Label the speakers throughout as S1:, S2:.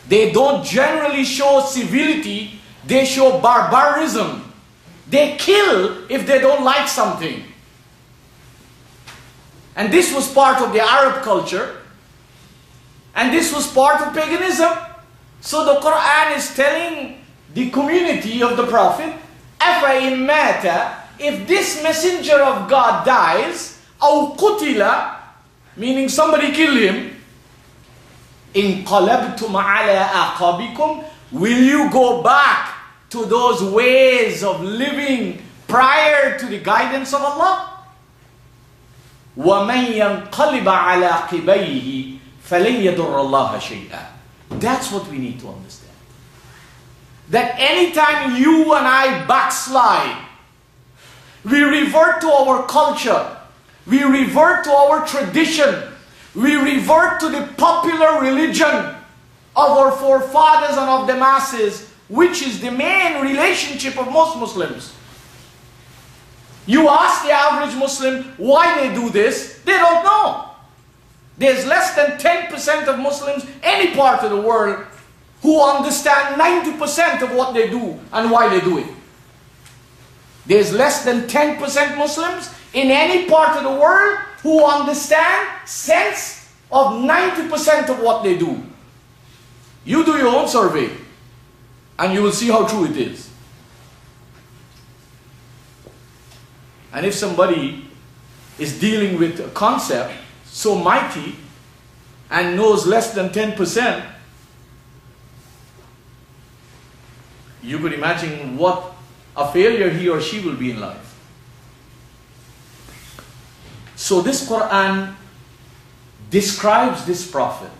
S1: They don't generally show civility, they show barbarism. They kill if they don't like something. And this was part of the Arab culture. And this was part of paganism. So the Qur'an is telling the community of the Prophet, أَفَإِن مَاتَ, if this messenger of God dies, أَوْ قُتِلَ, meaning somebody killed him, انقلبتم على أعقابكم, will you go back to those ways of living prior to the guidance of Allah? وَمَنْ يَنْقَلِبَ عَلَى عَقِبَيْهِ فَلَنْ يَضُرَّ اللَّهَ شَيْئًا. That's what we need to understand. That anytime you and I backslide, we revert to our culture, we revert to our tradition, we revert to the popular religion of our forefathers and of the masses, which is the main relationship of most Muslims. You ask the average Muslim why they do this, they don't know. There's less than 10% of Muslims, any part of the world, who understand 90% of what they do and why they do it. There's less than 10% Muslims in any part of the world who understand sense of 90% of what they do. You do your own survey and you will see how true it is. And if somebody is dealing with a concept so mighty and knows less than 10%, you could imagine what a failure he or she will be in life. So this Qur'an describes this prophet.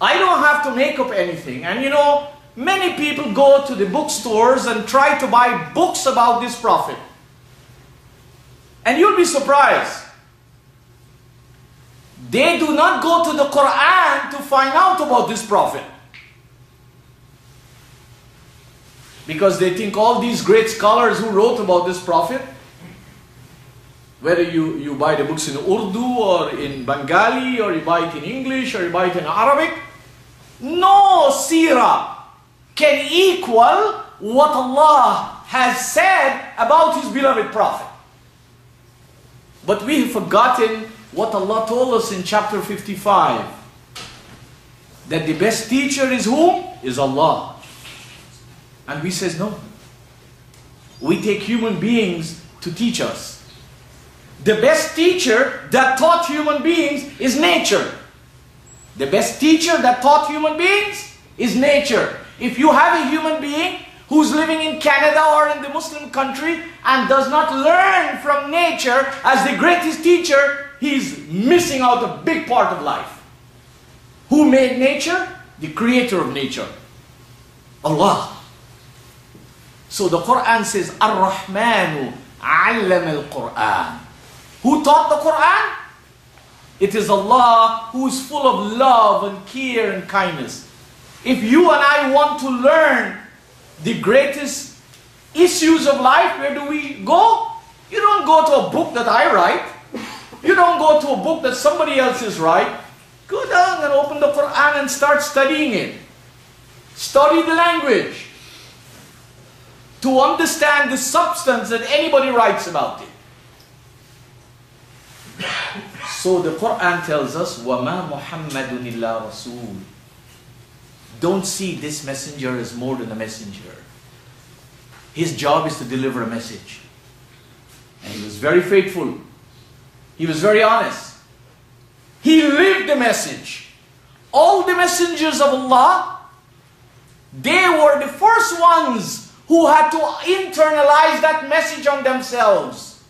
S1: I don't have to make up anything. And you know, many people go to the bookstores and try to buy books about this prophet. And you'll be surprised. They do not go to the Qur'an to find out about this prophet. Because they think all these great scholars who wrote about this prophet, whether you buy the books in Urdu or in Bengali or you buy it in English or you buy it in Arabic, no seerah can equal what Allah has said about His beloved prophet. But we have forgotten what Allah told us in chapter 55. That the best teacher is whom? Is Allah. And we says no. We take human beings to teach us. The best teacher that taught human beings is nature. The best teacher that taught human beings is nature. If you have a human being who's living in Canada or in the Muslim country and does not learn from nature as the greatest teacher, he's missing out a big part of life. Who made nature? The creator of nature. Allah. So the Qur'an says, Ar-Rahmanu 'allama al-Qur'an. Who taught the Qur'an? It is Allah who is full of love and care and kindness. If you and I want to learn the greatest issues of life, where do we go? You don't go to a book that I write. You don't go to a book that somebody else is write. Go down and open the Qur'an and start studying it. Study the language to understand the substance that anybody writes about it. So the Qur'an tells us, وَمَا مُحَمَّدٌ إِلَّا رَسُولٌ. Don't see this messenger as more than a messenger. His job is to deliver a message. And he was very faithful. He was very honest. He lived the message. All the messengers of Allah, they were the first ones who had to internalize that message on themselves.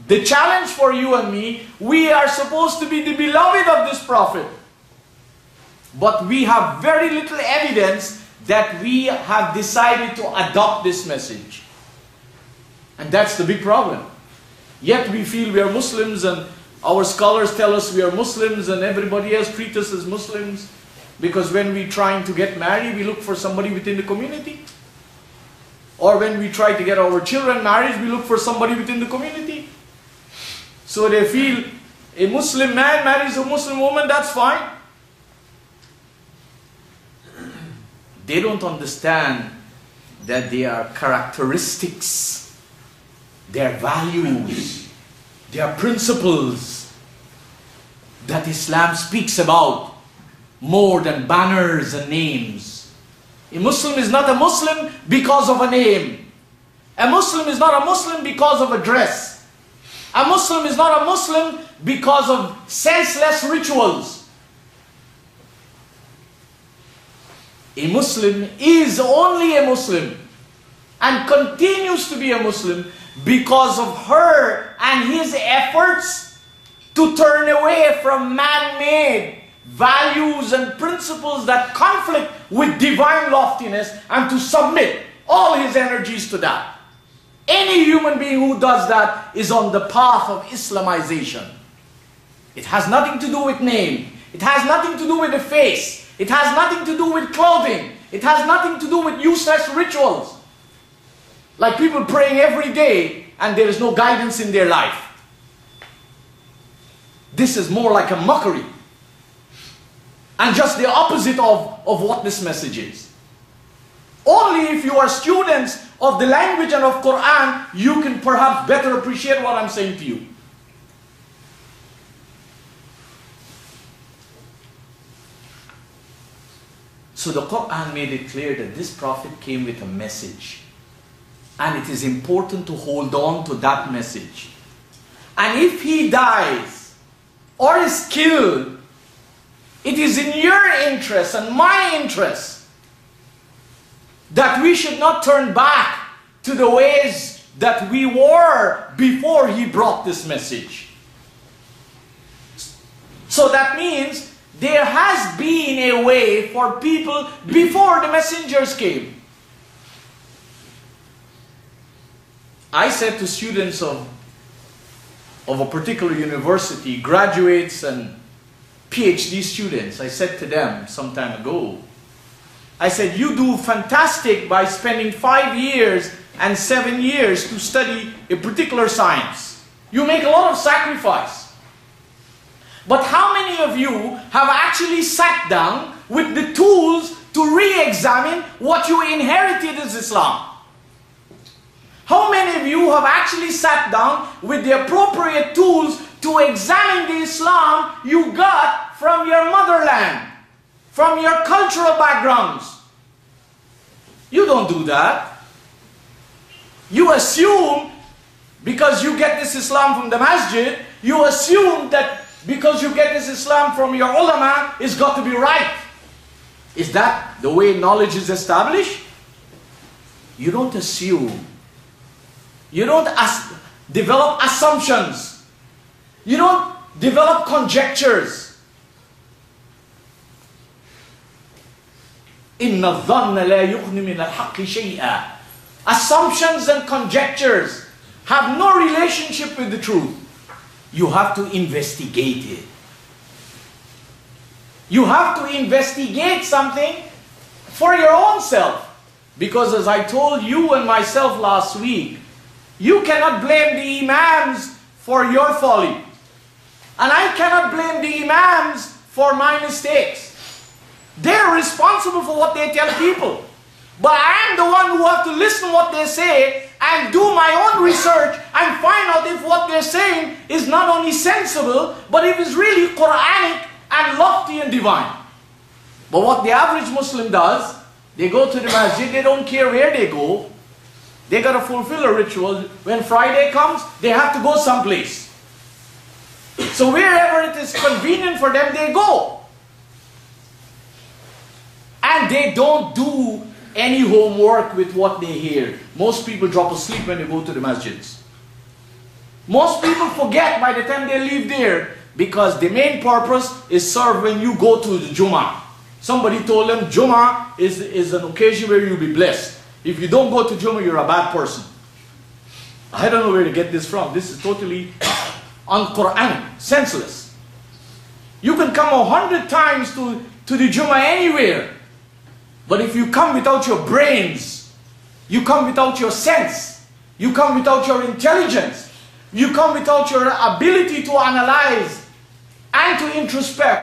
S1: The challenge for you and me, we are supposed to be the beloved of this prophet. But we have very little evidence that we have decided to adopt this message. And that's the big problem. Yet we feel we are Muslims and our scholars tell us we are Muslims and everybody else treats us as Muslims. Because when we're trying to get married, we look for somebody within the community. Or when we try to get our children married, we look for somebody within the community. So they feel a Muslim man marries a Muslim woman, that's fine. they don't understand that they are characteristics, their values, their principles that Islam speaks about more than banners and names. A Muslim is not a Muslim because of a name. A Muslim is not a Muslim because of a dress. A Muslim is not a Muslim because of senseless rituals. A Muslim is only a Muslim and continues to be a Muslim because of her and his efforts to turn away from man-made values and principles that conflict with divine loftiness and to submit all his energies to that. Any human being who does that is on the path of Islamization. It has nothing to do with name. It has nothing to do with the face. It has nothing to do with clothing. It has nothing to do with useless rituals. Like people praying every day and there is no guidance in their life. This is more like a mockery. And just the opposite of what this message is. Only if you are students of the language and of Qur'an, you can perhaps better appreciate what I'm saying to you. So the Qur'an made it clear that this prophet came with a message. And it is important to hold on to that message. And if he dies or is killed, it is in your interest and my interest that we should not turn back to the ways that we were before he brought this message. So that means there has been a way for people before the messengers came. I said to students of a particular university, graduates and PhD students, I said to them some time ago, I said, you do fantastic by spending 5 years and 7 years to study a particular science. You make a lot of sacrifice. But how many of you have actually sat down with the tools to re-examine what you inherited as Islam? How many of you have actually sat down with the appropriate tools to examine the Islam you got from your motherland, from your cultural backgrounds? You don't do that. You assume because you get this Islam from the masjid, you assume that because you get this Islam from your ulama, it's got to be right. Is that the way knowledge is established? You don't assume. You don't develop assumptions. You don't develop conjectures. إِنَّ الظَّنَّ لَا يُغْنِ مِنَ الْحَقِّ شَيْئًا. Assumptions and conjectures have no relationship with the truth. You have to investigate it. You have to investigate something for your own self. Because as I told you and myself last week, you cannot blame the imams for your folly. And I cannot blame the imams for my mistakes. They're responsible for what they tell people. But I am the one who have to listen to what they say and do my own research and find out if what they're saying is not only sensible, but if it's really Qur'anic and lofty and divine. But what the average Muslim does, they go to the masjid, they don't care where they go. They got to fulfill a ritual. When Friday comes, they have to go someplace. So wherever it is convenient for them, they go. And they don't do any homework with what they hear. Most people drop asleep when they go to the masjids. Most people forget by the time they leave there because the main purpose is served when you go to the Jummah. Somebody told them Jummah is an occasion where you'll be blessed. If you don't go to Jummah, you're a bad person. I don't know where to get this from. This is totally un-Qur'anic, senseless. You can come 100 times to the Jummah anywhere. But if you come without your brains, you come without your sense, you come without your intelligence, you come without your ability to analyze and to introspect,